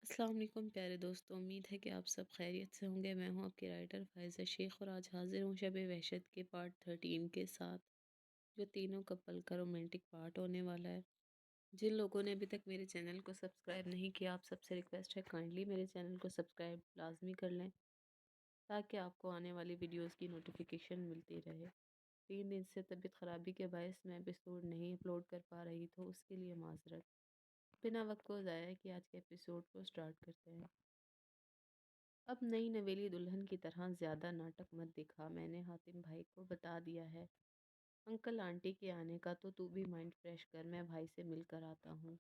السلام علیکم پیارے دوستوں، امید ہے کہ آپ سب خیریت سے ہوں گے۔ میں ہوں آپ کی رائٹر فائزہ شیخ اور آج حاضر ہوں شب وحشت کے پارٹ 13 کے ساتھ، جو تینوں کپل کا رومانٹک پارٹ ہونے والا ہے۔ جن لوگوں نے ابھی تک میرے چینل کو سبسکرائب نہیں کیا، آپ سب سے ریکویسٹ ہے کائنڈلی میرے چینل کو سبسکرائب لازمی کر لیں تاکہ آپ کو آنے والی ویڈیوز کی نوٹیفیکیشن ملتی رہے۔ 3 دن سے طبیعت خرابی کے باعث میں ایپیسوڈ نہیں اپلوڈ کر پا رہی، تو اس کے لیے معذرت۔ بنا وقت کو ضائع کیے آج کے ایپیسوڈ کو سٹارٹ کرتے ہیں۔ اب نئی نویلی دلہن کی طرح زیادہ ناٹک مت دکھا، میں نے حاتم بھائی کو بتا دیا ہے۔ انکل آنٹی کے آنے کا تو بھی مائنڈ فریش کر، میں بھائی سے مل کر آتا ہوں۔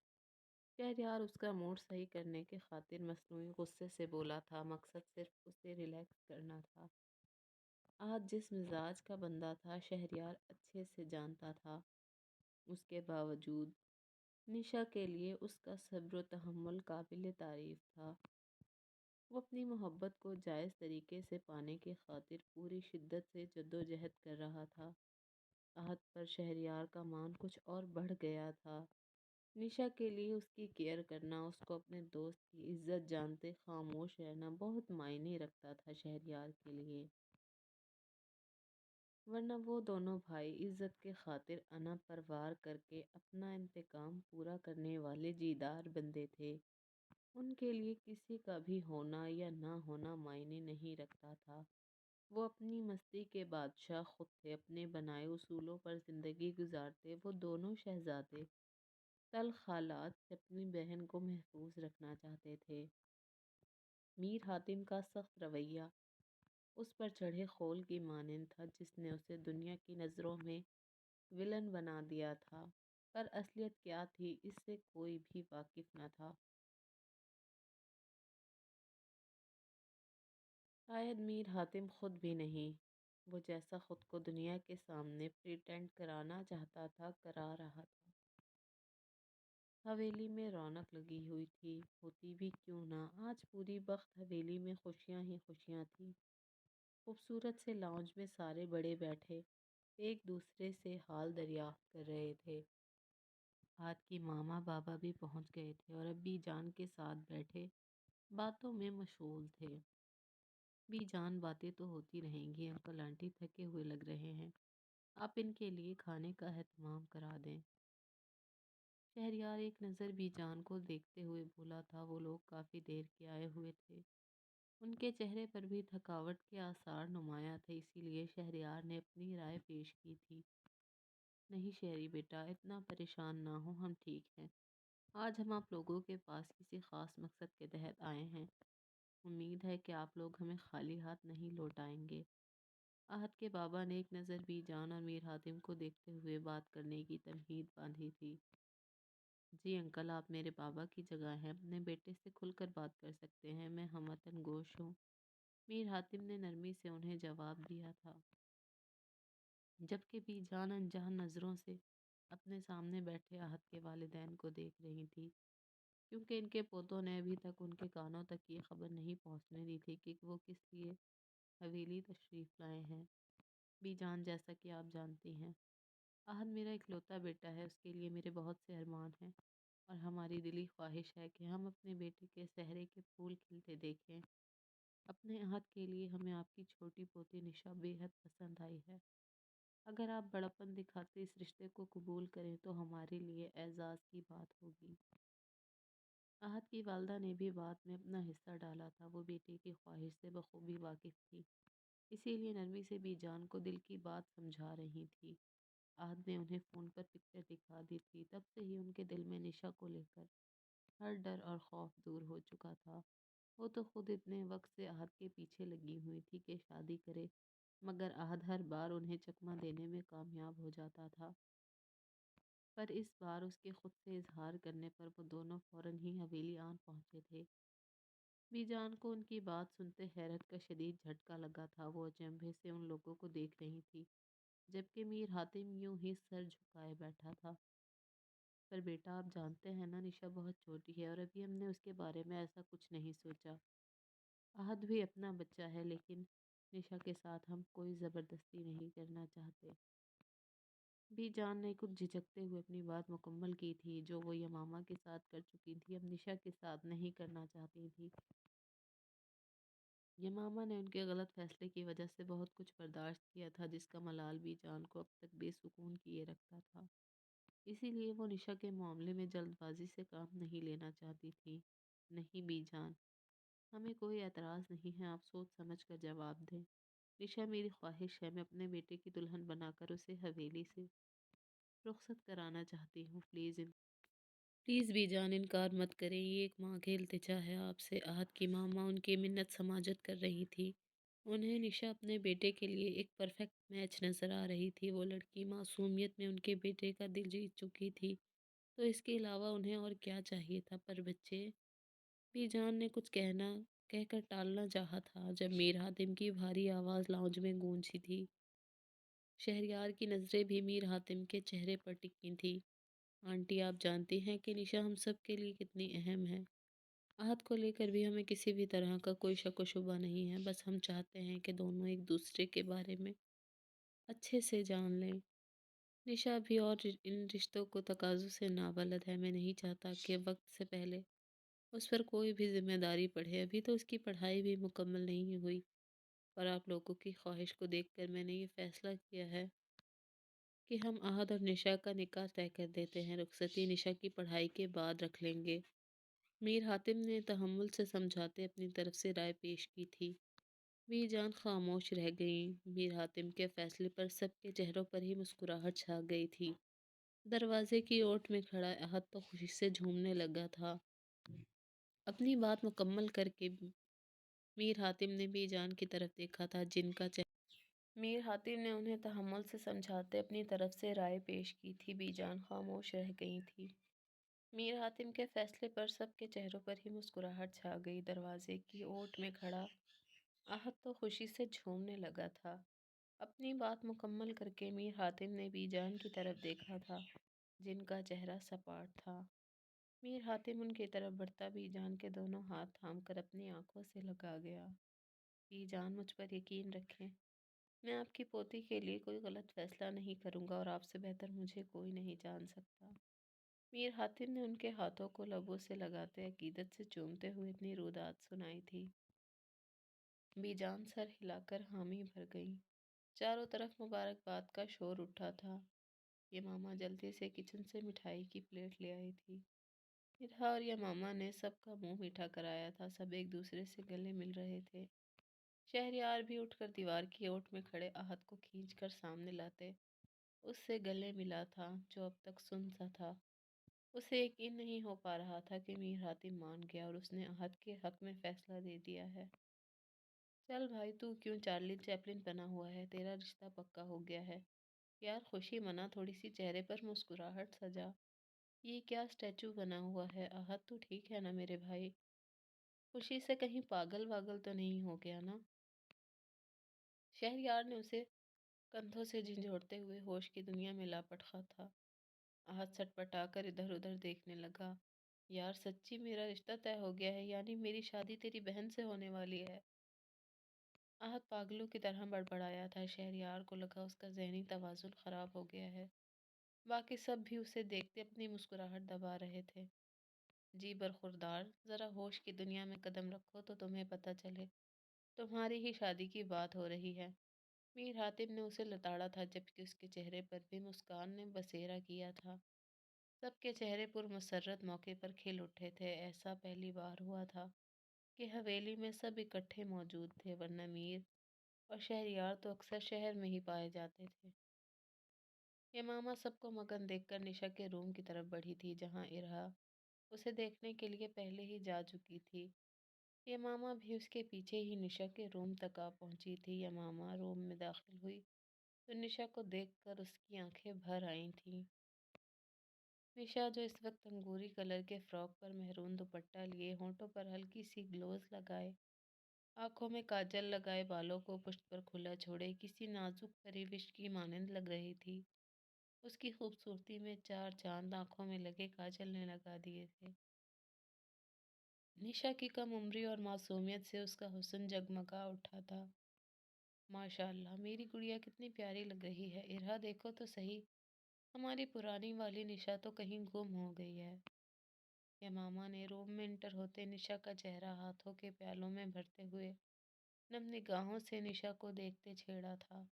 شہریار اس کا موڈ صحیح کرنے کے خاطر مصنوعی غصے سے بولا تھا، مقصد صرف اسے ریلیکس کرنا تھا۔ آج جس مزاج کا بندہ تھا شہریار اچھے سے جانتا تھا، اس کے باوجود نشا کے لیے اس کا صبر و تحمل قابل تعریف تھا۔ وہ اپنی محبت کو جائز طریقے سے پانے کی خاطر پوری شدت سے جدوجہد کر رہا تھا۔ عہد پر شہریار کا مان کچھ اور بڑھ گیا تھا۔ نشا کے لیے اس کی کیئر کرنا، اس کو اپنے دوست کی عزت جانتے خاموش رہنا بہت معنی رکھتا تھا شہریار کے لیے، ورنہ وہ دونوں بھائی عزت کے خاطر انا پر وار کر کے اپنا انتقام پورا کرنے والے جیدار بندے تھے۔ ان کے لیے کسی کا بھی ہونا یا نہ ہونا معنی نہیں رکھتا تھا۔ وہ اپنی مستی کے بادشاہ خود تھے، اپنے بنائے اصولوں پر زندگی گزارتے وہ دونوں شہزادے تلخ حالات سے اپنی بہن کو محفوظ رکھنا چاہتے تھے۔ میر حاتم کا سخت رویہ اس پر چڑھے خول کی مانند تھا، جس نے اسے دنیا کی نظروں میں ولن بنا دیا تھا، پر اصلیت کیا تھی اس سے کوئی بھی واقف نہ تھا۔ شاید میر حاتم خود بھی نہیں، وہ جیسا خود کو دنیا کے سامنے پریٹینڈ کرانا چاہتا تھا کرا رہا تھا۔ حویلی میں رونق لگی ہوئی تھی، ہوتی بھی کیوں نہ، آج پوری بخت حویلی میں خوشیاں ہی خوشیاں تھیں۔ خوبصورت سے لاؤنج میں سارے بڑے بیٹھے ایک دوسرے سے حال دریافت کر رہے تھے۔ ہاتھ کی ماما بابا بھی پہنچ گئے تھے اور ابی جان کے ساتھ بیٹھے باتوں میں مشغول تھے۔ بھی جان باتیں تو ہوتی رہیں گی، انکل آنٹی تھکے ہوئے لگ رہے ہیں، آپ ان کے لیے کھانے کا اہتمام کرا دیں۔ شہریار ایک نظر بھی جان کو دیکھتے ہوئے بولا تھا، وہ لوگ کافی دیر کے آئے ہوئے تھے، ان کے چہرے پر بھی تھکاوٹ کے آثار نمایاں تھے، اسی لیے شہریار نے اپنی رائے پیش کی تھی۔ نہیں شہری بیٹا، اتنا پریشان نہ ہو، ہم ٹھیک ہیں۔ آج ہم آپ لوگوں کے پاس کسی خاص مقصد کے تحت آئے ہیں، امید ہے کہ آپ لوگ ہمیں خالی ہاتھ نہیں لوٹائیں گے۔ عہد کے بابا نے ایک نظر بھی جان اور میر حاتم کو دیکھتے ہوئے بات کرنے کی تمہید باندھی تھی۔ جی انکل، آپ میرے بابا کی جگہ ہیں، اپنے بیٹے سے کھل کر بات کر سکتے ہیں، میں ہموطن گوش ہوں، میر حاتم نے نرمی سے انہیں جواب دیا تھا، جبکہ بھی جان انجان نظروں سے اپنے سامنے بیٹھے عہد کے والدین کو دیکھ رہی تھی، کیونکہ ان کے پوتوں نے ابھی تک ان کے کانوں تک یہ خبر نہیں پہنچنے دی تھی کہ وہ کس لیے حویلی تشریف لائے ہیں۔ بھی جان، جیسا کہ آپ جانتی ہیں، عہد میرا اکلوتا بیٹا ہے، اس کے لیے میرے بہت سے ارمان ہیں اور ہماری دلی خواہش ہے کہ ہم اپنے بیٹے کے چہرے کے پھول کھلتے دیکھیں۔ اپنے عہد کے لیے ہمیں آپ کی چھوٹی پوتی نشا بے حد پسند آئی ہے، اگر آپ بڑپن دکھاتے اس رشتے کو قبول کریں تو ہمارے لیے اعزاز کی بات ہوگی۔ عہد کی والدہ نے بھی بات میں اپنا حصہ ڈالا تھا، وہ بیٹی کی خواہش سے بخوبی واقف تھی، اسی لیے نرمی سے بھی جان کو دل کی بات سمجھا رہی تھی۔ عہد نے انہیں فون پر پکچر دکھا دی تھی، تب سے ہی ان کے دل میں نشا کو لے کر ہر ڈر اور خوف دور ہو چکا تھا۔ وہ تو خود اتنے وقت سے عہد کے پیچھے لگی ہوئی تھی کہ شادی کرے، مگر عہد ہر بار انہیں چکمہ دینے میں کامیاب ہو جاتا تھا، پر اس بار اس کے خود سے اظہار کرنے پر وہ دونوں فوراً ہی حویلی آن پہنچے تھے۔ بی جان کو ان کی بات سنتے حیرت کا شدید جھٹکا لگا تھا، وہ اچنبھے سے ان لوگوں کو دیکھ رہی تھی، جبکہ میر حاتم یوں ہی سر جھکائے بیٹھا تھا۔ پر بیٹا، آپ جانتے ہیں نا، نشا بہت چھوٹی ہے اور ابھی ہم نے اس کے بارے میں ایسا کچھ نہیں سوچا۔ عہد بھی اپنا بچہ ہے، لیکن نشا کے ساتھ ہم کوئی زبردستی نہیں کرنا چاہتے۔ بھی جان نے کچھ جھجکتے ہوئے اپنی بات مکمل کی تھی، جو وہ یمامہ کے ساتھ کر چکی تھی اب نشا کے ساتھ نہیں کرنا چاہتی تھی۔ یمامہ نے ان کے غلط فیصلے کی وجہ سے بہت کچھ برداشت کیا تھا، جس کا ملال بھی جان کو اب تک بے سکون کیے رکھتا تھا۔ اسی لیے وہ نشا کے معاملے میں جلد بازی سے کام نہیں لینا چاہتی تھی۔ نہیں بی جان، ہمیں کوئی اعتراض نہیں ہے، آپ سوچ سمجھ کر جواب دیں۔ نشا میری خواہش ہے، میں اپنے بیٹے کی دلہن بنا کر اسے حویلی سے رخصت کرانا چاہتی ہوں، پلیز بی جان انکار مت کریں، یہ ایک ماں کے التجا ہے آپ سے۔ احد کی ماما ان کی منت سماجت کر رہی تھی۔ انہیں نشا اپنے بیٹے کے لیے ایک پرفیکٹ میچ نظر آ رہی تھی۔ وہ لڑکی معصومیت میں ان کے بیٹے کا دل جیت چکی تھی، تو اس کے علاوہ انہیں اور کیا چاہیے تھا؟ پر بچے بی جان نے کچھ کہہ کر ٹالنا چاہا تھا جب میر حاتم کی بھاری آواز لاؤنج میں گونجی تھی۔ شہریار کی نظریں بھی میر حاتم کے چہرے پر ٹکی تھی۔ آنٹی، آپ جانتی ہیں کہ نشا ہم سب کے لیے کتنی اہم ہے۔ احد کو لے کر بھی ہمیں کسی بھی طرح کا کوئی شک و شبہ نہیں ہے، بس ہم چاہتے ہیں کہ دونوں ایک دوسرے کے بارے میں اچھے سے جان لیں۔ نشا بھی اور ان رشتوں کو تقاضوں سے نابلد ہے۔ میں نہیں چاہتا کہ وقت سے پہلے اس پر کوئی بھی ذمہ داری پڑے۔ ابھی تو اس کی پڑھائی بھی مکمل نہیں ہوئی، پر آپ لوگوں کی خواہش کو دیکھ کر میں نے یہ فیصلہ کیا ہے کہ ہم احد اور نشا کا نکاح طے کر دیتے ہیں۔ رخصتی نشا کی پڑھائی کے بعد رکھ لیں گے۔ میر حاتم نے تحمل سے سمجھاتے اپنی طرف سے رائے پیش کی تھی۔ میر جان خاموش رہ گئیں۔ میر حاتم کے فیصلے پر سب کے چہروں پر ہی مسکراہٹ چھا گئی تھی۔ دروازے کی اوٹ میں کھڑا احد تو خوشی سے جھومنے لگا تھا۔ اپنی بات مکمل کر کے میر حاتم نے بی جان کی طرف دیکھا تھا، جن کا میر حاتم نے انہیں تحمل سے سمجھاتے اپنی طرف سے رائے پیش کی تھی۔ بی جان خاموش رہ گئی تھی۔ میر حاتم کے فیصلے پر سب کے چہروں پر ہی مسکراہٹ چھا گئی۔ دروازے کی اوٹ میں کھڑا احد تو خوشی سے جھومنے لگا تھا۔ اپنی بات مکمل کر کے میر حاتم نے بی جان کی طرف دیکھا تھا، جن کا چہرہ سپاٹ تھا۔ میر حاتم ان کی طرف بڑھتا بی جان کے دونوں ہاتھ تھام کر اپنی آنکھوں سے لگا گیا۔ بی جان، مجھ پر یقین رکھیں، میں آپ کی پوتی کے لیے کوئی غلط فیصلہ نہیں کروں گا، اور آپ سے بہتر مجھے کوئی نہیں جان سکتا۔ میر حاتم نے ان کے ہاتھوں کو لبوں سے لگاتے عقیدت سے چومتے ہوئے اتنی رودات سنائی تھی۔ بی جان سر ہلا کر حامی بھر گئی۔ چاروں طرف مبارکباد کا شور اٹھا تھا۔ یہ ماما جلدی سے کچن سے مٹھائی کی پلیٹ لے آئی تھی۔ مرحا اور یمامہ نے سب کا منہ میٹھا کرایا تھا۔ سب ایک دوسرے سے گلے مل رہے تھے۔ شہریار بھی اٹھ کر دیوار کی اوٹ میں کھڑے احد کو کھینچ کر سامنے لاتے اس سے گلے ملا تھا، جو اب تک سن سا تھا۔ اسے یقین نہیں ہو پا رہا تھا کہ میر حاتم مان گیا اور اس نے احد کے حق میں فیصلہ دے دیا ہے۔ چل بھائی، تو کیوں چارلی چیپلن بنا ہوا ہے؟ تیرا رشتہ پکا ہو گیا ہے۔ یار خوشی منا، تھوڑی سی چہرے پر مسکراہٹ سجا۔ یہ کیا اسٹیچو بنا ہوا ہے؟ احد تو ٹھیک ہے نا میرے بھائی؟ خوشی سے کہیں پاگل واگل تو نہیں ہو گیا نا؟ شہریار نے اسے کندھوں سے جھنجھوڑتے ہوئے ہوش کی دنیا میں لاپٹ تھا۔ احد سٹ پٹا کر ادھر ادھر دیکھنے لگا۔ یار سچی میرا رشتہ طے ہو گیا ہے؟ یعنی میری شادی تیری بہن سے ہونے والی ہے؟ احد پاگلوں کی طرح بڑبڑایا تھا۔ شہریار کو لگا اس کا ذہنی توازن خراب ہو گیا ہے۔ باقی سب بھی اسے دیکھتے اپنی مسکراہٹ دبا رہے تھے۔ جی برخوردار، ذرا ہوش کی دنیا میں قدم رکھو تو تمہیں پتہ چلے، تمہاری ہی شادی کی بات ہو رہی ہے۔ میر حاتم نے اسے لتاڑا تھا، جبکہ اس کے چہرے پر بھی مسکان نے بسیرا کیا تھا۔ سب کے چہرے پر مسرت موقع پر کھل اٹھے تھے۔ ایسا پہلی بار ہوا تھا کہ حویلی میں سب اکٹھے موجود تھے، ورنہ میر اور شہریار تو اکثر شہر میں ہی پائے جاتے تھے۔ یمامہ سب کو مگن دیکھ کر نشا کے روم کی طرف بڑھی تھی، جہاں ارہا اسے دیکھنے کے لیے پہلے ہی جا چکی تھی۔ یمامہ بھی اس کے پیچھے ہی نشا کے روم تک آ پہنچی تھی۔ یمامہ روم میں داخل ہوئی تو نشا کو دیکھ کر اس کی آنکھیں بھر آئی تھیں۔ نشا، جو اس وقت انگوری کلر کے فراک پر مہرون دوپٹہ لیے، ہونٹوں پر ہلکی سی گلوز لگائے، آنکھوں میں کاجل لگائے، بالوں کو پشت پر کھلا چھوڑے کسی نازک پریوش کی مانند لگ رہی تھی۔ اس کی خوبصورتی میں چار چاند آنکھوں میں لگے کاجل نے لگا دیے تھے۔ نشا کی کم عمری اور معصومیت سے اس کا حسن جگمگا اٹھا تھا۔ ماشاء اللہ، میری گڑیا کتنی پیاری لگ رہی ہے، ارہا دیکھو تو صحیح، ہماری پرانی والی نشا تو کہیں گم ہو گئی ہے۔ یہ ماما نے روم میں انٹر ہوتے نشا کا چہرہ ہاتھوں کے پیالوں میں بھرتے ہوئے نم نگاہوں سے نشا کو دیکھتے چھیڑا تھا۔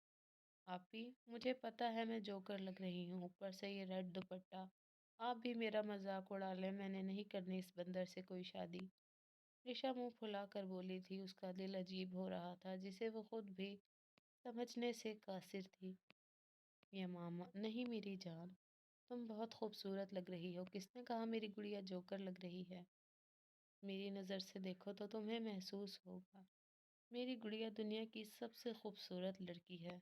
آپی، مجھے پتا ہے میں جوکر لگ رہی ہوں، اوپر سے یہ ریڈ دوپٹہ۔ آپ بھی میرا مذاق اڑا لیں، میں نے نہیں کرنی اس بندر سے کوئی شادی۔ نشا منہ پھلا کر بولی تھی، اس کا دل عجیب ہو رہا تھا جسے وہ خود بھی سمجھنے سے قاصر تھی۔ یہ ماما نہیں میری جان، تم بہت خوبصورت لگ رہی ہو۔ کس نے کہا میری گڑیا جوکر لگ رہی ہے؟ میری نظر سے دیکھو تو تمہیں محسوس ہوگا، میری گڑیا دنیا کی سب سے خوبصورت لڑکی ہے۔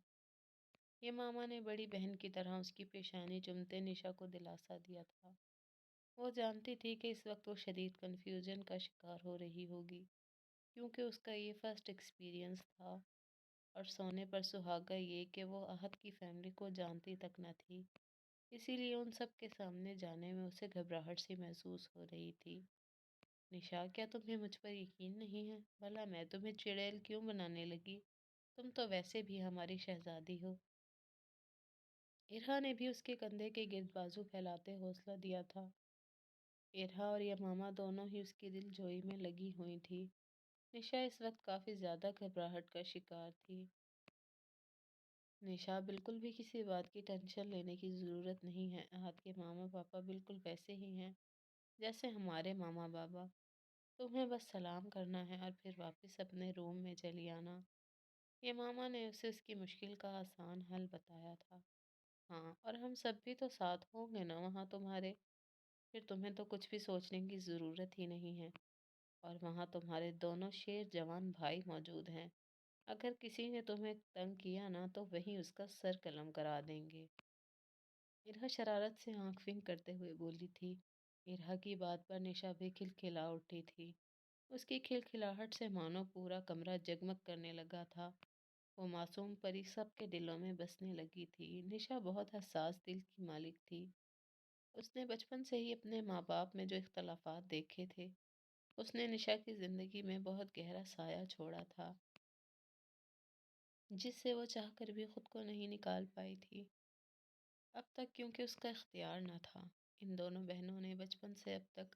یہ ماما نے بڑی بہن کی طرح اس کی پیشانی چومتے نشا کو دلاسا دیا تھا۔ وہ جانتی تھی کہ اس وقت وہ شدید کنفیوژن کا شکار ہو رہی ہوگی، کیونکہ اس کا یہ فرسٹ ایکسپیرئنس تھا، اور سونے پر سہاگا یہ کہ وہ احد کی فیملی کو جانتی تک نہ تھی، اسی لیے ان سب کے سامنے جانے میں اسے گھبراہٹ سی محسوس ہو رہی تھی۔ نشا، کیا تمہیں مجھ پر یقین نہیں ہے؟ بھلا میں تمہیں چڑیل کیوں بنانے لگی؟ تم تو ویسے بھی ہماری شہزادی ہو۔ ارہا نے بھی اس کے کندھے کے گرد بازو پھیلاتے حوصلہ دیا تھا۔ ارہا اور یمامہ دونوں ہی اس کی دل جوئی میں لگی ہوئی تھی۔ نشا اس وقت کافی زیادہ گھبراہٹ کا شکار تھی۔ نشا، بالکل بھی کسی بات کی ٹینشن لینے کی ضرورت نہیں ہے۔ احد کے ماما پاپا بالکل ویسے ہی ہیں جیسے ہمارے ماما بابا۔ تمہیں بس سلام کرنا ہے اور پھر واپس اپنے روم میں چلی آنا۔ یہ ماما نے اسے اس کی مشکل کا آسان حل بتایا تھا۔ ہاں، اور ہم سب بھی تو ساتھ ہوں گے نا وہاں تمہارے؟ پھر تمہیں تو کچھ بھی سوچنے کی ضرورت ہی نہیں ہے، اور وہاں تمہارے دونوں شیر جوان بھائی موجود ہیں۔ اگر کسی نے تمہیں تنگ کیا نا تو وہیں اس کا سر قلم کرا دیں گے۔ ارہا شرارت سے آنکھ فنک کرتے ہوئے بولی تھی۔ ارہا کی بات پر نشا بھی کھلکھلا اٹھی تھی۔ اس کی کھلکھلاہٹ سے مانو پورا کمرہ جگمگ کرنے لگا تھا۔ وہ معصوم پری سب کے دلوں میں بسنے لگی تھی۔ نشا بہت حساس دل کی مالک تھی۔ اس نے بچپن سے ہی اپنے ماں باپ میں جو اختلافات دیکھے تھے، اس نے نشا کی زندگی میں بہت گہرا سایہ چھوڑا تھا، جس سے وہ چاہ کر بھی خود کو نہیں نکال پائی تھی اب تک، کیونکہ اس کا اختیار نہ تھا۔ ان دونوں بہنوں نے بچپن سے اب تک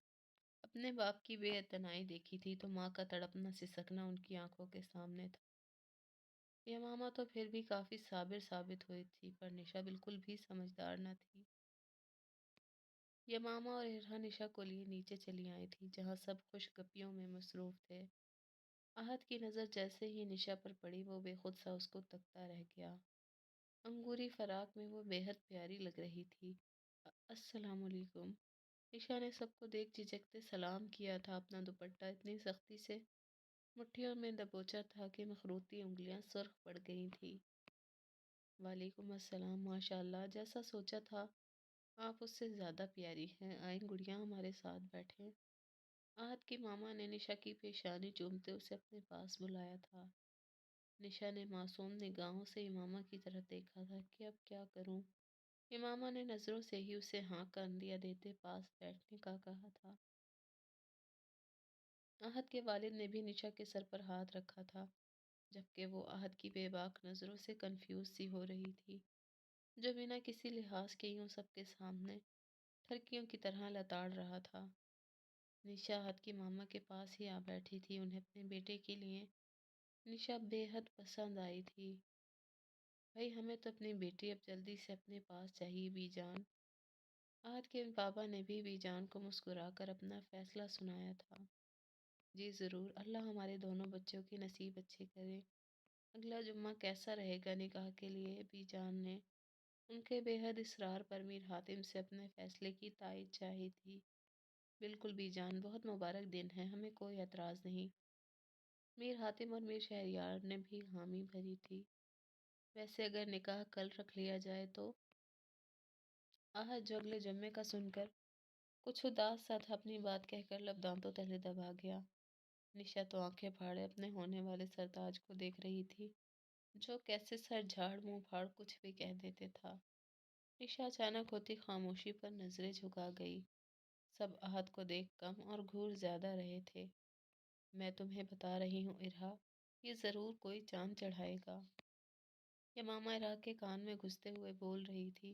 اپنے باپ کی بے اعتنائی دیکھی تھی، تو ماں کا تڑپنا سسکنا ان کی آنکھوں کے سامنے تھا۔ یہ ماما تو پھر بھی کافی صابر ثابت ہوئی تھی، پر نشا بالکل بھی سمجھدار نہ تھی۔ یہ ماما اور ارہا نشا کو لیے نیچے چلی آئی تھی، جہاں سب خوش گپیوں میں مصروف تھے۔ احد کی نظر جیسے ہی نشا پر پڑی، وہ بے خود سا اس کو تکتا رہ گیا۔ انگوری فراق میں وہ بے حد پیاری لگ رہی تھی۔ السلام علیکم۔ نشا نے سب کو دیکھ جھجکتے سلام کیا تھا، اپنا دوپٹہ اتنی سختی سے مٹھیوں میں دبوچا تھا کہ مخروطی انگلیاں سرخ پڑ گئی تھی۔ وعلیکم السلام، ماشاء اللہ، جیسا سوچا تھا آپ اس سے زیادہ پیاری ہیں۔ آئیں گڑیا، ہمارے ساتھ بیٹھیں۔ آہت کی ماما نے نشا کی پیشانی چومتے اسے اپنے پاس بلایا تھا۔ نشا نے معصوم نگاہوں سے امامہ کی طرف دیکھا تھا کہ اب کیا کروں۔ امامہ نے نظروں سے ہی اسے ہاں کا اندیا دیتے پاس بیٹھنے کا کہا تھا۔ آہت کے والد نے بھی نشا کے سر پر ہاتھ رکھا تھا، جبکہ وہ آہت کی بے باک نظروں سے کنفیوز سی ہو رہی تھی، جو بنا کسی لحاظ کے یوں سب کے سامنے ٹھرکیوں کی طرح لتاڑ رہا تھا۔ نشا آہت کی ماما کے پاس ہی آ بیٹھی تھی۔ انہیں اپنے بیٹے کے لیے نشا بے حد پسند آئی تھی۔ بھائی، ہمیں تو اپنی بیٹی اب جلدی سے اپنے پاس چاہیے بی جان۔ آہت کے بابا نے بھی بی جان کو مسکرا کر اپنا فیصلہ سنایا تھا۔ جی ضرور، اللہ ہمارے دونوں بچوں کی نصیب اچھے کرے۔ اگلا جمعہ کیسا رہے گا نکاح کے لیے؟ بی جان نے ان کے بے حد اصرار پر میر حاتم سے اپنے فیصلے کی تائید چاہی تھی۔ بالکل بی جان، بہت مبارک دن ہے، ہمیں کوئی اعتراض نہیں۔ میر حاتم اور میر شہریار نے بھی حامی بھری تھی۔ ویسے اگر نکاح کل رکھ لیا جائے تو؟ آہت جو اگلے جمعے کا سن کر کچھ اداس سا تھا، اپنی بات کہہ کر لب دانتوں تلے دبا گیا۔ نشا تو آنکھیں پھاڑے اپنے ہونے والے سرتاج کو دیکھ رہی تھی، جو کیسے سر جھاڑ منہ پھاڑ کچھ بھی کہہ دیتے تھا۔ نشا اچانک ہوتی خاموشی پر نظریں جھکا گئی۔ سب احد کو دیکھ کم اور گھور زیادہ رہے تھے۔ میں تمہیں بتا رہی ہوں ارہا، یہ ضرور کوئی چاند چڑھائے گا، یہ ماما ارہا کے کان میں گھستے ہوئے بول رہی تھی۔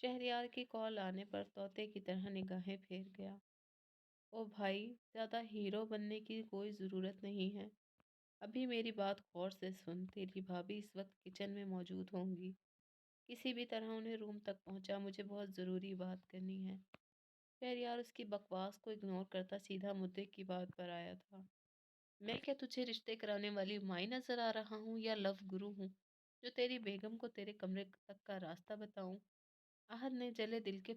شہریار کی کال آنے پر طوطے کی طرح نگاہیں پھیر گیا۔ او بھائی، زیادہ ہیرو بننے کی کوئی ضرورت نہیں ہے۔ ابھی میری بات غور سے سن، تیری بھابھی اس وقت کچن میں موجود ہوں گی۔ کسی بھی طرح انہیں روم تک پہنچا، مجھے بہت ضروری بات کرنی ہے۔ شہریار اس کی بکواس کو اگنور کرتا سیدھا مدعے کی بات پر آیا تھا۔ میں کیا تجھے رشتے کرانے والی مائی نظر آ رہا ہوں یا لو گرو ہوں جو تیری بیگم کو تیرے کمرے تک کا راستہ بتاؤں؟ احد نے جلے دل کے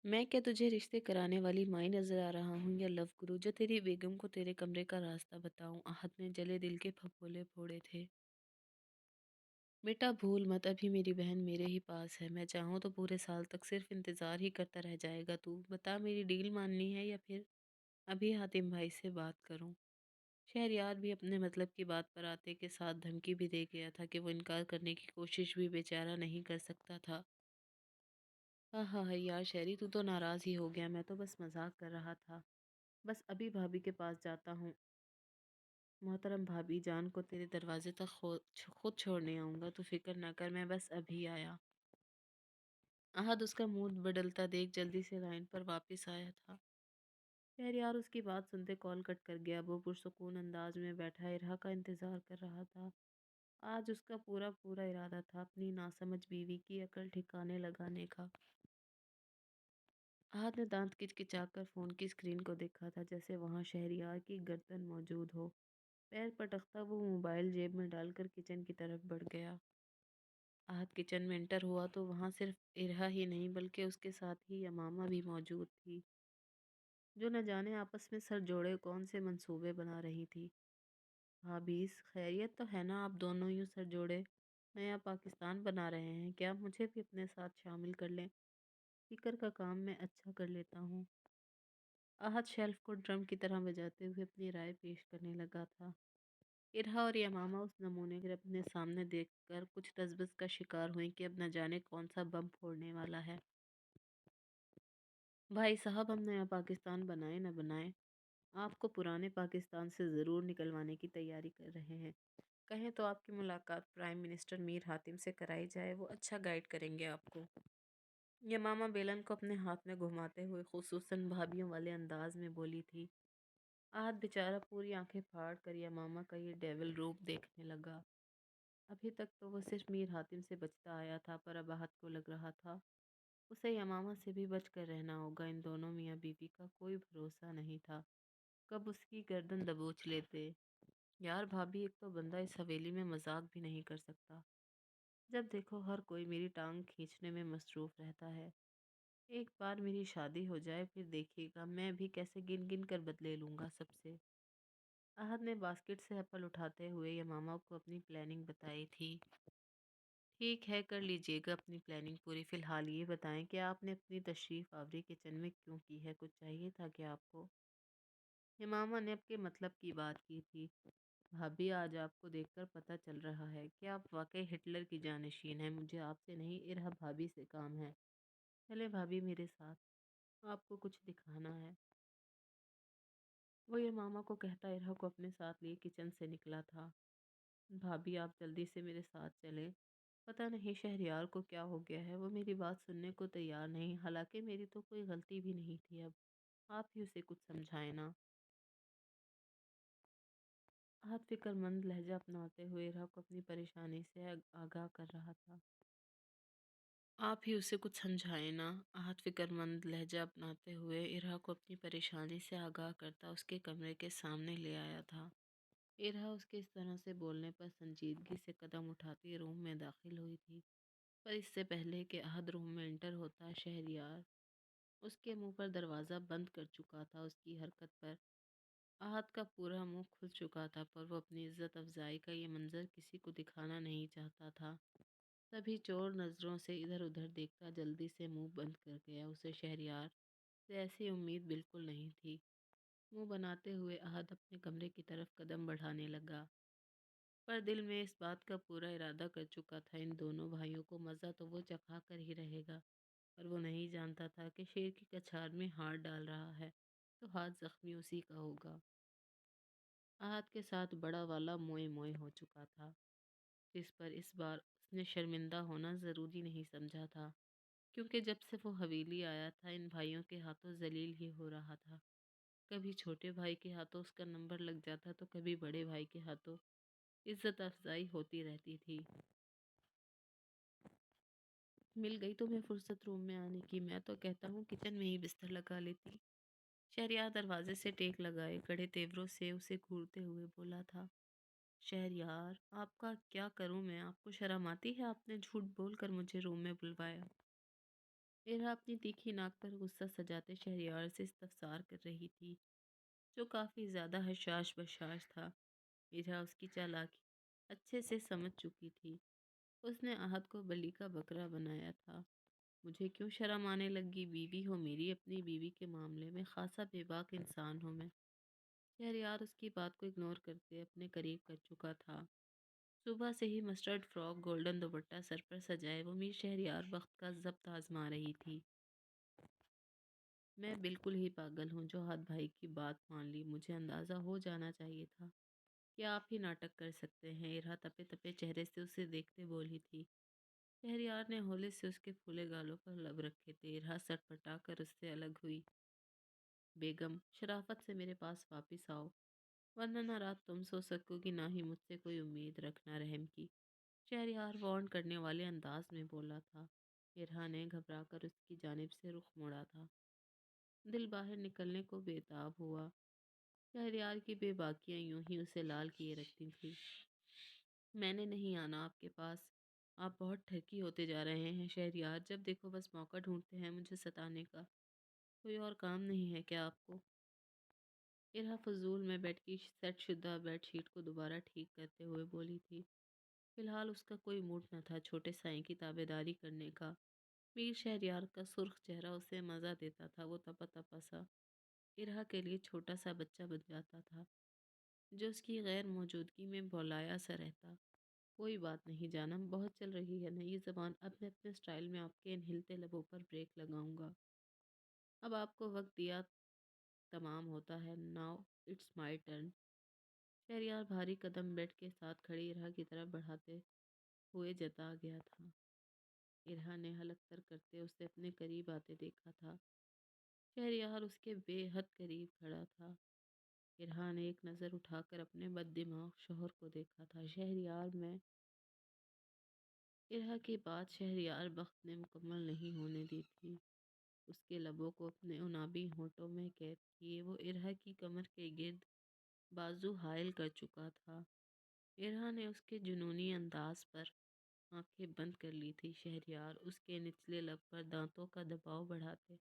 میں کیا تجھے رشتے کرانے والی مائی نظر آ رہا ہوں یا لو گرو جو تیری بیگم کو تیرے کمرے کا راستہ بتاؤں؟ احد نے جلے دل کے پھپھولے پھوڑے تھے۔ بیٹا بھول مت، ابھی میری بہن میرے ہی پاس ہے، میں چاہوں تو پورے سال تک صرف انتظار ہی کرتا رہ جائے گا۔ تو بتا، میری ڈیل ماننی ہے یا پھر ابھی حاتم بھائی سے بات کروں؟ شہریار بھی اپنے مطلب کی بات پر آتے کے ساتھ دھمکی بھی دے گیا تھا کہ وہ انکار کرنے کی کوشش بھی بیچارہ نہیں کر سکتا تھا۔ ہاں ہاں ہاں یار شہری، تو ناراض ہی ہو گیا، میں تو بس مذاق کر رہا تھا۔ بس ابھی بھابھی کے پاس جاتا ہوں، محترم بھابھی جان کو تیرے دروازے تک خود چھوڑنے آؤں گا، تو فکر نہ کر، میں بس ابھی آیا۔ احد اس کا موڈ بدلتا دیکھ جلدی سے لائن پر واپس آیا تھا۔ شہریار اس کی بات سنتے کال کٹ کر گیا۔ وہ پرسکون انداز میں بیٹھا ارہا کا انتظار کر رہا تھا۔ آج اس کا پورا ارادہ تھا اپنی ناسمجھ بیوی کی عقل ٹھکانے لگانے کا۔ احد نے دانت کچکچا کر فون کی اسکرین کو دیکھا تھا، جیسے وہاں شہریار کی گردن موجود ہو۔ پیر پٹکتا وہ موبائل جیب میں ڈال کر کچن کی طرف بڑھ گیا۔ احد کچن میں انٹر ہوا تو وہاں صرف ارہا ہی نہیں بلکہ اس کے ساتھ ہی یمامہ بھی موجود تھی، جو نہ جانے آپس میں سر جوڑے کون سے منصوبے بنا رہی تھی۔ بھابھیس، خیریت تو ہے نا؟ آپ دونوں یوں سر جوڑے نیا پاکستان بنا رہے ہیں کیا؟ مجھے بھی اپنے ساتھ شامل کر لیں، فکر کا کام میں اچھا کر لیتا ہوں۔ احد شیلف کو ڈرم کی طرح بجاتے ہوئے اپنی رائے پیش کرنے لگا تھا۔ ارہا اور یمامہ اس نمونے کو اپنے سامنے دیکھ کر کچھ تذبذب کا شکار ہوئیں کہ اب نہ جانے کون سا بم پھوڑنے والا ہے۔ بھائی صاحب، ہم نیا پاکستان بنائیں نہ بنائیں، آپ کو پرانے پاکستان سے ضرور نکلوانے کی تیاری کر رہے ہیں۔ کہیں تو آپ کی ملاقات پرائم منسٹر میر حاتم سے کرائی جائے، وہ اچھا گائیڈ کریں گے آپ کو۔ یمامہ بیلن کو اپنے ہاتھ میں گھماتے ہوئے خصوصاً بھابھیوں والے انداز میں بولی تھی۔ آہت بیچارہ پوری آنکھیں پھاڑ کر یمامہ کا یہ ڈیول روپ دیکھنے لگا۔ ابھی تک تو وہ صرف میر حاتم سے بچتا آیا تھا، پر اب آہت کو لگ رہا تھا اسے یمامہ سے بھی بچ کر رہنا ہوگا۔ ان دونوں میاں بیوی کا کوئی بھروسہ نہیں تھا، کب اس کی گردن دبوچ لیتے۔ یار بھابھی، ایک تو بندہ اس حویلی میں مذاق بھی نہیں کر سکتا، جب دیکھو ہر کوئی میری ٹانگ کھینچنے میں مصروف رہتا ہے۔ ایک بار میری شادی ہو جائے پھر دیکھیے گا میں بھی کیسے گن گن کر بدلے لوں گا سب سے۔ احد نے باسکٹ سے ایپل اٹھاتے ہوئے یمامہ کو اپنی پلاننگ بتائی تھی۔ ٹھیک ہے، کر لیجئے گا اپنی پلاننگ پوری، فی الحال یہ بتائیں کہ آپ نے اپنی تشریف آوری کچن میں کیوں کی ہے؟ کچھ چاہیے تھا کہ آپ کو؟ یمامہ نے اب کے مطلب کی بات کی تھی۔ بھابھی، آج آپ کو دیکھ کر پتہ چل رہا ہے کہ آپ واقعی ہٹلر کی جانشین ہیں۔ مجھے آپ سے نہیں، ارہا بھابھی سے کام ہے۔ چلے بھابھی میرے ساتھ، آپ کو کچھ دکھانا ہے۔ وہ یمامہ کو کہتا ارہا کو اپنے ساتھ لیے کچن سے نکلا تھا۔ بھابھی، آپ جلدی سے میرے ساتھ چلیں، پتہ نہیں شہریار کو کیا ہو گیا ہے، وہ میری بات سننے کو تیار نہیں، حالانکہ میری تو کوئی غلطی بھی نہیں تھی۔ اب آپ ہی اسے کچھ سمجھائیں نا۔ احد فکر مند لہجہ اپناتے ہوئے ارہا کو اپنی پریشانی سے آگاہ کر رہا تھا۔ آپ ہی اسے کچھ سمجھائیں نا۔ احد فکر مند لہجہ اپناتے ہوئے ارہا کو اپنی پریشانی سے آگاہ کرتا اس کے کمرے کے سامنے لے آیا تھا۔ ارہا اس کے اس طرح سے بولنے پر سنجیدگی سے قدم اٹھاتی روم میں داخل ہوئی تھی، پر اس سے پہلے کہ احد روم میں انٹر ہوتا شہریار اس کے منہ پر دروازہ بند کر چکا تھا۔ اس کی حرکت پر احد کا پورا منہ کھل چکا تھا، پر وہ اپنی عزت افزائی کا یہ منظر کسی کو دکھانا نہیں چاہتا تھا۔ سبھی چور نظروں سے ادھر ادھر دیکھتا جلدی سے منہ بند کر گیا۔ اسے شہریار سے ایسی امید بالکل نہیں تھی۔ منہ بناتے ہوئے احد اپنے کمرے کی طرف قدم بڑھانے لگا، پر دل میں اس بات کا پورا ارادہ کر چکا تھا ان دونوں بھائیوں کو مزہ تو وہ چکھا کر ہی رہے گا، پر وہ نہیں جانتا تھا کہ شیر کی کچھار میں ہاتھ ڈال رہا ہے تو ہاتھ زخمی اسی کا ہوگا۔ احد کے ساتھ بڑا والا موئے موئے ہو چکا تھا، جس پر اس بار اس نے شرمندہ ہونا ضروری نہیں سمجھا تھا۔ کیونکہ جب سے وہ حویلی آیا تھا ان بھائیوں کے ہاتھوں ذلیل ہی ہو رہا تھا۔ کبھی چھوٹے بھائی کے ہاتھوں اس کا نمبر لگ جاتا تو کبھی بڑے بھائی کے ہاتھوں عزت افزائی ہوتی رہتی تھی۔ مل گئی تمہیں فرصت روم میں آنے کی، میں تو کہتا ہوں کچن میں ہی بستر لگا لیتی۔ شہریار دروازے سے ٹیک لگائے کڑے تیوروں سے اسے گھورتے ہوئے بولا تھا۔ شہریار، آپ کا کیا کروں میں؟ آپ کو شرم آتی ہے؟ آپ نے جھوٹ بول کر مجھے روم میں بلوایا۔ ارا اپنی تیکھی ناک پر غصہ سجاتے شہریار سے استفسار کر رہی تھی، جو کافی زیادہ حشاش بشاش تھا۔ ارا اس کی چالاکی اچھے سے سمجھ چکی تھی۔ اس نے احد کو بلی کا بکرا بنایا تھا۔ مجھے کیوں شرم آنے لگی؟ بیوی ہو میری، اپنی بیوی کے معاملے میں خاصا بے باک انسان ہوں میں۔ شہریار اس کی بات کو اگنور کرتے اپنے قریب کر چکا تھا۔ صبح سے ہی مسٹرڈ فراک گولڈن دوپٹہ سر پر سجائے وہ میر شہریار بخت کا ضبط آزما رہی تھی۔ میں بالکل ہی پاگل ہوں جو ہاتھ بھائی کی بات مان لی۔ مجھے اندازہ ہو جانا چاہیے تھا کہ آپ ہی ناٹک کر سکتے ہیں۔ ارہا تپے تپے چہرے سے اسے دیکھتے بولی تھی۔ شہریار نے ہولے سے اس کے پھولے گالوں پر لب رکھے تھے۔ ارہا سٹ پٹا کر اس سے الگ ہوئی۔ بیگم، شرافت سے میرے پاس واپس آؤ، ورنہ نہ رات تم سو سکو گی نہ ہی مجھ سے کوئی امید رکھنا رحم کی، شہریار وارن کرنے والے انداز میں بولا تھا۔ ارہا نے گھبرا کر اس کی جانب سے رخ موڑا تھا۔ دل باہر نکلنے کو بےتاب ہوا۔ شہریار کی بے باکیاں یوں ہی اسے لال کیے رکھتی تھی۔ میں نے نہیں آنا آپ کے پاس، آپ بہت ٹھرکی ہوتے جا رہے ہیں شہریار، جب دیکھو بس موقع ڈھونڈتے ہیں مجھے ستانے کا۔ کوئی اور کام نہیں ہے کیا آپ کو؟ ارہا فضول میں بیڈ کی سیٹ شدہ بیڈ شیٹ کو دوبارہ ٹھیک کرتے ہوئے بولی تھی۔ فی الحال اس کا کوئی موڈ نہ تھا چھوٹے سائیں کی تابعداری کرنے کا۔ میر شہریار کا سرخ چہرہ اسے مزہ دیتا تھا۔ وہ تپا تپا سا ارہا کے لیے چھوٹا سا بچہ بن جاتا تھا جو اس کی غیر موجودگی میں بولایا سا رہتا۔ کوئی بات نہیں جانم، بہت چل رہی ہے نئی زبان، اب میں اپنے سٹائل میں آپ کے ان ہلتے لبوں پر بریک لگاؤں گا۔ اب آپ کو وقت دیا تمام ہوتا ہے، now it's my turn. Shahryar بھاری قدم بیڈ کے ساتھ کھڑی ارہا کی طرف بڑھاتے ہوئے جتا گیا تھا۔ ارہا نے حلق تر کرتے اسے اپنے قریب آتے دیکھا تھا۔ شہریار اس کے بے حد قریب کھڑا تھا۔ ارہا نے ایک نظر اٹھا کر اپنے بد دماغ شوہر کو دیکھا تھا۔ شہریار میں ارہا کی بات شہریار بخت نے مکمل نہیں ہونے دی تھی۔ اس کے لبوں کو اپنے انابی ہونٹوں میں قید کیے وہ ارہا کی کمر کے گرد بازو حائل کر چکا تھا۔ ارہا نے اس کے جنونی انداز پر آنکھیں بند کر لی تھی۔ شہریار اس کے نچلے لب پر دانتوں کا دباؤ بڑھاتے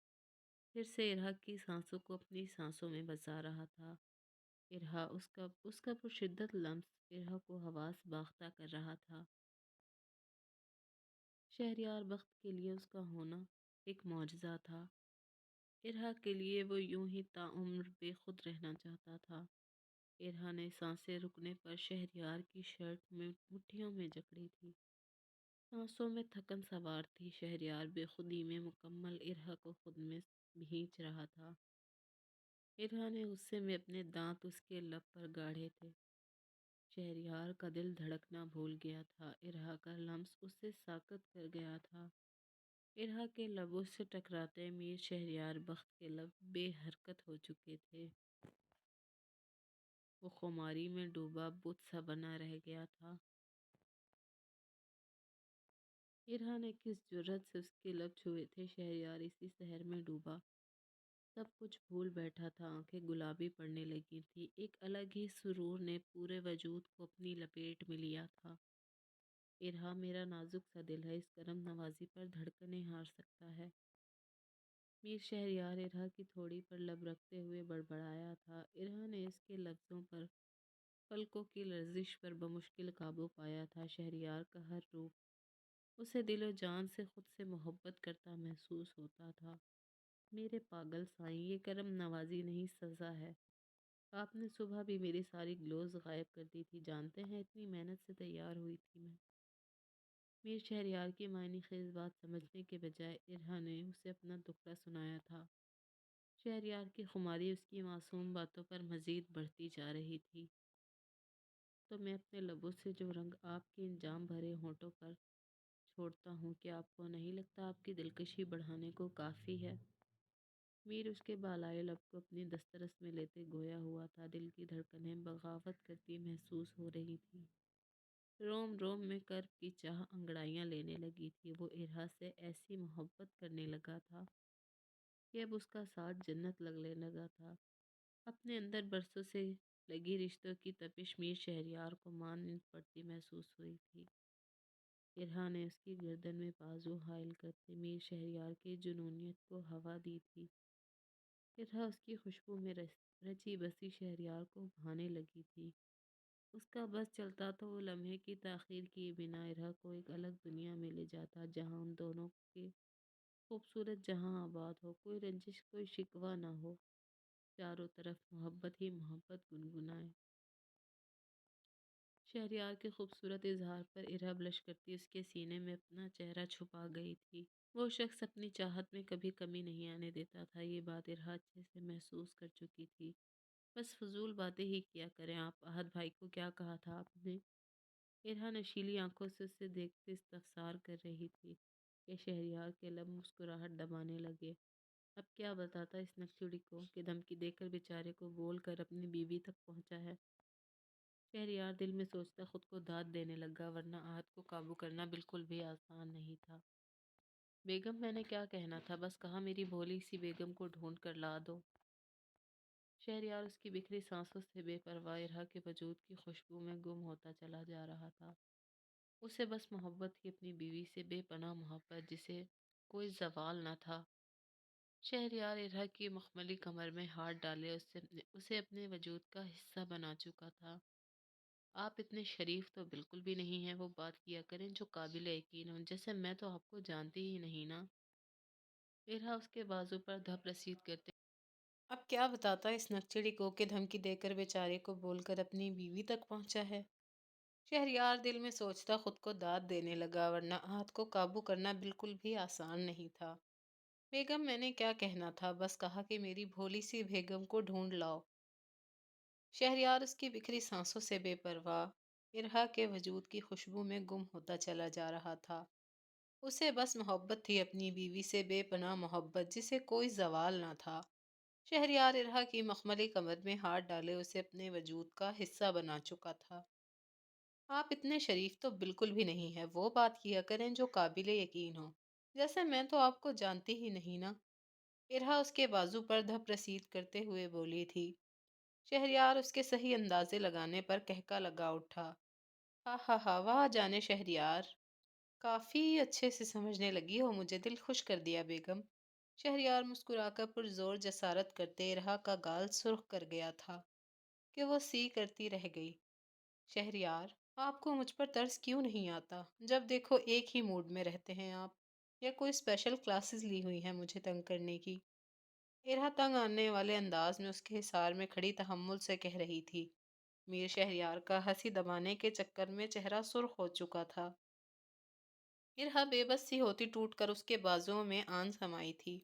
پھر سے ارہا کی سانسوں کو اپنی سانسوں میں بسا رہا تھا۔ ارہا اس کا پرشدت لمس ارہا کو حواس باختہ کر رہا تھا۔ شہریار بخت کے لیے اس کا ہونا ایک معجزہ تھا۔ ارہا کے لیے وہ یوں ہی تاعمر بے خود رہنا چاہتا تھا۔ ارہا نے سانسیں رکنے پر شہریار کی شرٹ میں مٹھیوں میں جکڑی تھی۔ سانسوں میں تھکن سوار تھی۔ شہریار بے خودی میں مکمل ارہا کو خود میں بھینچ رہا تھا۔ ارہا نے غصے میں اپنے دانت اس کے لب پر گاڑے تھے۔ شہریار کا دل دھڑکنا بھول گیا تھا۔ ارہا کا لمس اسے ساکت کر گیا تھا۔ ارہا کے لبوں سے ٹکراتے میر شہریار بخت کے لب بے حرکت ہو چکے تھے۔ وہ خماری میں ڈوبا بت سا بنا رہ گیا تھا۔ ارہا نے کس جرأت سے اس کے لب چھوئے تھے؟ شہریار اسی سحر میں ڈوبا سب کچھ بھول بیٹھا تھا۔ آنکھیں گلابی پڑنے لگی تھی۔ ایک الگ ہی سرور نے پورے وجود کو اپنی لپیٹ میں لیا تھا۔ ارہا میرا نازک سا دل ہے، اس کرم نوازی پر دھڑکنیں ہار سکتا ہے۔ میر شہریار ارہا کی تھوڑی پر لب رکھتے ہوئے بڑبڑایا تھا۔ ارہا نے اس کے لفظوں پر پلکوں کی لرزش پر بمشکل قابو پایا تھا۔ شہریار کا ہر روپ اسے دل و جان سے خود سے محبت کرتا محسوس ہوتا تھا۔ میرے پاگل سائیں، یہ کرم نوازی نہیں سزا ہے۔ آپ نے صبح بھی میری ساری گلوز غائب کر دی تھی، جانتے ہیں اتنی محنت سے تیار ہوئی تھی میں۔ میر شہریار کی معنی خیز بات سمجھنے کے بجائے ارہا نے اسے اپنا دکھڑا سنایا تھا۔ شہریار کی خماری اس کی معصوم باتوں پر مزید بڑھتی جا رہی تھی۔ تو میں اپنے لبوں سے جو رنگ آپ کے ان جام بھرے ہونٹوں پر چھوڑتا ہوں، کیا آپ کو نہیں لگتا آپ کی دلکشی بڑھانے کو کافی ہے؟ میر اس کے بالائے لب کو اپنی دسترس میں لیتے گویا ہوا تھا، دل کی دھڑکنیں بغاوت کرتی محسوس ہو رہی تھی۔ روم روم میں کرب کی چاہ انگڑائیاں لینے لگی تھی، وہ ارہا سے ایسی محبت کرنے لگا تھا کہ اب اس کا ساتھ جنت لگنے لگا تھا۔ اپنے اندر برسوں سے لگی رشتوں کی تپش میر شہریار کو مان پڑتی محسوس ہوئی تھی۔ ارہا نے اس کی گردن میں بازو حائل کرتے میر شہریار کی جنونیت کو ہوا دی تھی۔ ارہا اس کی خوشبو میں رچی بسی شہریار کو بھانے لگی تھی۔ اس کا بس چلتا تو وہ لمحے کی تاخیر کیے بنا ارہا کو ایک الگ دنیا میں لے جاتا، جہاں ان دونوں کے خوبصورت جہاں آباد ہو، کوئی رنجش کوئی شکوہ نہ ہو، چاروں طرف محبت ہی محبت گنگنائے۔ شہریار کے خوبصورت اظہار پر ارہا بلش کرتی اس کے سینے میں اپنا چہرہ چھپا گئی تھی۔ وہ شخص اپنی چاہت میں کبھی کمی نہیں آنے دیتا تھا، یہ بات ارہا اچھے سے محسوس کر چکی تھی۔ بس فضول باتیں ہی کیا کریں آپ، احد بھائی کو کیا کہا تھا آپ نے؟ ارہا نشیلی آنکھوں سے اسے دیکھتے استفسار کر رہی تھی کہ شہریار کے لب مسکراہٹ دبانے لگے۔ اب کیا بتاتا اس نکچڑی کو کہ دھمکی دے کر بیچارے کو بول کر اپنی بیوی تک پہنچا ہے؟ شہریار دل میں سوچتا خود کو داد دینے لگا، ورنہ آہت کو قابو کرنا بالکل بھی آسان نہیں تھا۔ بیگم میں نے کیا کہنا تھا، بس کہا میری بھولی سی بیگم کو ڈھونڈ کر لا دو۔ شہریار اس کی بکھری سانسوں سے بے پرواہ ارہا کے وجود کی خوشبو میں گم ہوتا چلا جا رہا تھا۔ اسے بس محبت تھی، اپنی بیوی سے بے پناہ محبت جسے کوئی زوال نہ تھا۔ شہریار ارہا کی مخملی کمر میں ہاتھ ڈالے اسے اپنے وجود کا حصہ بنا چکا تھا۔ آپ اتنے شریف تو بالکل بھی نہیں ہیں، وہ بات کیا کریں جو قابل یقین ہوں، جیسے میں تو آپ کو جانتی ہی نہیں نا۔ ارہا اس کے بازو پر دھپ رسید کرتے اب کیا بتاتا اس نکچڑی کو کہ دھمکی دے کر بیچارے کو بول کر اپنی بیوی تک پہنچا ہے؟ شہریار دل میں سوچتا خود کو داد دینے لگا، ورنہ آہت کو قابو کرنا بالکل بھی آسان نہیں تھا۔ بیگم میں نے کیا کہنا تھا، بس کہا کہ میری بھولی سی بیگم کو ڈھونڈ لاؤ۔ شہریار اس کی بکھری سانسوں سے بے پرواہ ارہا کے وجود کی خوشبو میں گم ہوتا چلا جا رہا تھا۔ اسے بس محبت تھی، اپنی بیوی سے بے پناہ محبت جسے کوئی زوال نہ تھا۔ شہریار ارہا کی مخملی کمر میں ہاتھ ڈالے اسے اپنے وجود کا حصہ بنا چکا تھا۔ آپ اتنے شریف تو بالکل بھی نہیں ہیں، وہ بات کیا کریں جو قابل یقین ہو، جیسے میں تو آپ کو جانتی ہی نہیں نا۔ ارہا اس کے بازو پر دھپ رسید کرتے ہوئے بولی تھی۔ شہریار اس کے صحیح اندازے لگانے پر کہکا لگا اٹھا۔ ہا ہا ہا، واہ جانے شہریار، کافی اچھے سے سمجھنے لگی ہو مجھے، دل خوش کر دیا بیگم۔ شہریار مسکرا کر پرزور جسارت کرتے ارہا کا گال سرخ کر گیا تھا کہ وہ سی کرتی رہ گئی۔ شہریار، آپ کو مجھ پر ترس کیوں نہیں آتا؟ جب دیکھو ایک ہی موڈ میں رہتے ہیں آپ، یا کوئی اسپیشل کلاسز لی ہوئی ہیں مجھے تنگ کرنے کی؟ ارہا تنگ آنے والے انداز میں اس کے حصار میں کھڑی تحمل سے کہہ رہی تھی۔ میر شہریار کا ہنسی دبانے کے چکر میں چہرہ سرخ ہو چکا تھا۔ ارہا بے بس سی ہوتی ٹوٹ کر اس کے بازوؤں میں آن سمائی تھی۔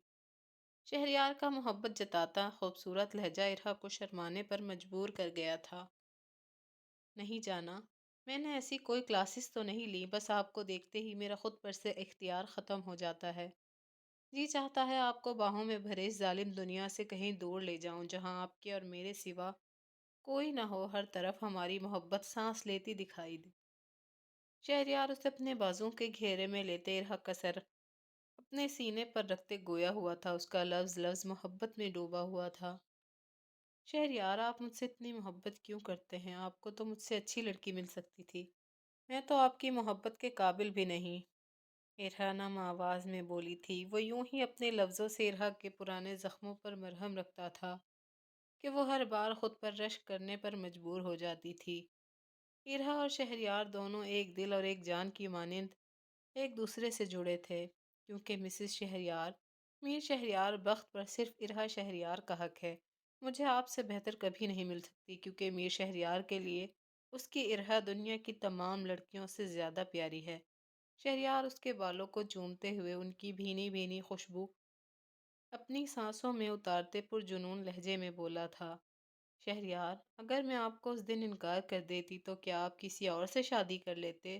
شہریار کا محبت جتاتا خوبصورت لہجہ ارہا کو شرمانے پر مجبور کر گیا تھا۔ نہیں جانا، میں نے ایسی کوئی کلاسز تو نہیں لی، بس آپ کو دیکھتے ہی میرا خود پر سے اختیار ختم ہو جاتا ہے۔ جی چاہتا ہے آپ کو باہوں میں بھرے اس ظالم دنیا سے کہیں دور لے جاؤں، جہاں آپ کے اور میرے سوا کوئی نہ ہو، ہر طرف ہماری محبت سانس لیتی دکھائی دے۔ شہریار اسے اپنے بازوں کے گھیرے میں لیتے ارہا کا سر اپنے سینے پر رکھتے گویا ہوا تھا، اس کا لفظ لفظ محبت میں ڈوبا ہوا تھا۔ شہریار، آپ مجھ سے اتنی محبت کیوں کرتے ہیں؟ آپ کو تو مجھ سے اچھی لڑکی مل سکتی تھی، میں تو آپ کی محبت کے قابل بھی نہیں۔ ارہا نم آواز میں بولی تھی، وہ یوں ہی اپنے لفظوں سے ارہا کے پرانے زخموں پر مرہم رکھتا تھا کہ وہ ہر بار خود پر رشک کرنے پر مجبور ہو جاتی تھی۔ ارہا اور شہریار دونوں ایک دل اور ایک جان کی مانند ایک دوسرے سے جڑے تھے، کیونکہ مسز شہریار، میر شہریار بخت پر صرف ارہا شہریار کا حق ہے۔ مجھے آپ سے بہتر کبھی نہیں مل سکتی، کیونکہ میر شہریار کے لیے اس کی ارہا دنیا کی تمام لڑکیوں سے زیادہ پیاری ہے۔ شہریار اس کے بالوں کو چومتے ہوئے ان کی بھینی بھینی خوشبو اپنی سانسوں میں اتارتے پرجنون لہجے میں بولا تھا۔ شہریار، اگر میں آپ کو اس دن انکار کر دیتی تو کیا آپ کسی اور سے شادی کر لیتے؟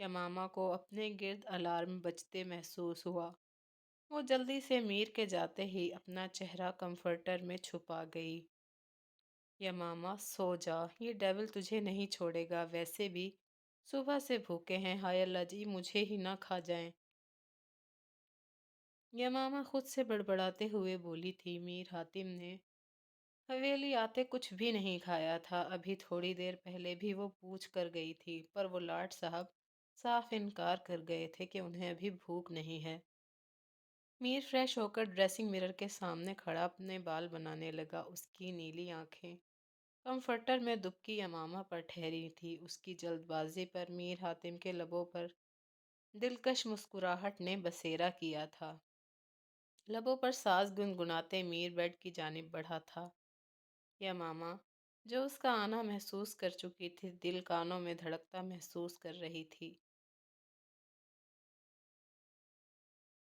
یمامہ کو اپنے گرد الارم بجتے محسوس ہوا۔ وہ جلدی سے میر کے جاتے ہی اپنا چہرہ کمفرٹر میں چھپا گئی۔ یمامہ سو جا، یہ ڈیول تجھے نہیں چھوڑے گا، ویسے بھی صبح سے بھوکے ہیں، ہائے اللہ جی مجھے ہی نہ کھا جائیں۔ یمامہ خود سے بڑبڑاتے ہوئے بولی تھی۔ میر حاتم نے حویلی آتے کچھ بھی نہیں کھایا تھا، ابھی تھوڑی دیر پہلے بھی وہ پوچھ کر گئی تھی، پر وہ لاٹ صاحب صاف انکار کر گئے تھے کہ انہیں ابھی بھوک نہیں ہے۔ میر فریش ہو کر ڈریسنگ مرر کے سامنے کھڑا اپنے بال بنانے لگا۔ اس کی نیلی آنکھیں کمفرٹر میں دبکی یمامہ پر ٹھہری تھی۔ اس کی جلد بازی پر میر حاتم کے لبوں پر دلکش مسکراہٹ نے بسیرا کیا تھا۔ لبوں پر ساز گنگناتے میر بیڈ کی جانب بڑھا تھا۔ یمامہ جو اس کا آنا محسوس کر چکی تھی، دل کانوں میں دھڑکتا محسوس کر رہی تھی۔